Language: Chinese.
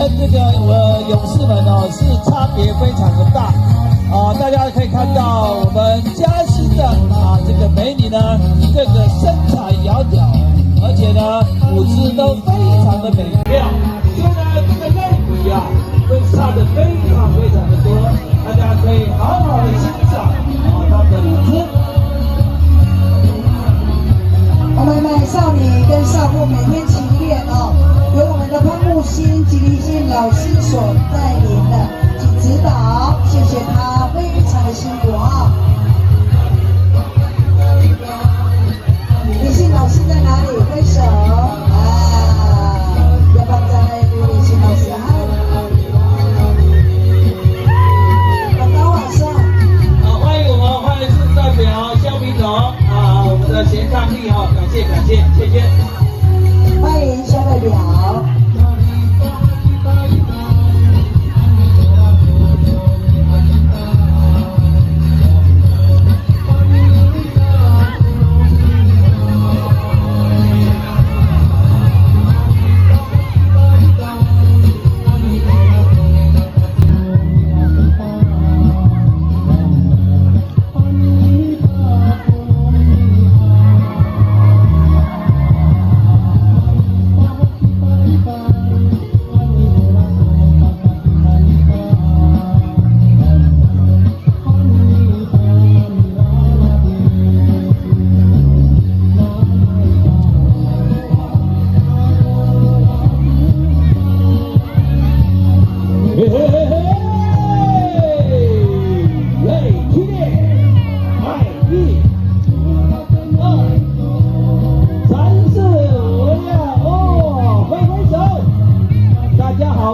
跟这个勇士们是差别非常的大大家可以看到我们嘉兴的这个美女呢这个身材窈窕而且呢舞姿都非常的美妙所以呢这个类比会差得非常非常的多大家可以好好的欣赏他们的舞姿我们美少女跟少妇每天齐练由我们的潘木星、吉利星老师所带领的及指导，谢谢他非常的辛苦李信老师在哪里？挥手要不要再给李信老师广告晚上欢迎我们欢迎市代表肖明总我们的贤伉俪感谢感谢谢谢欢迎肖代表大家好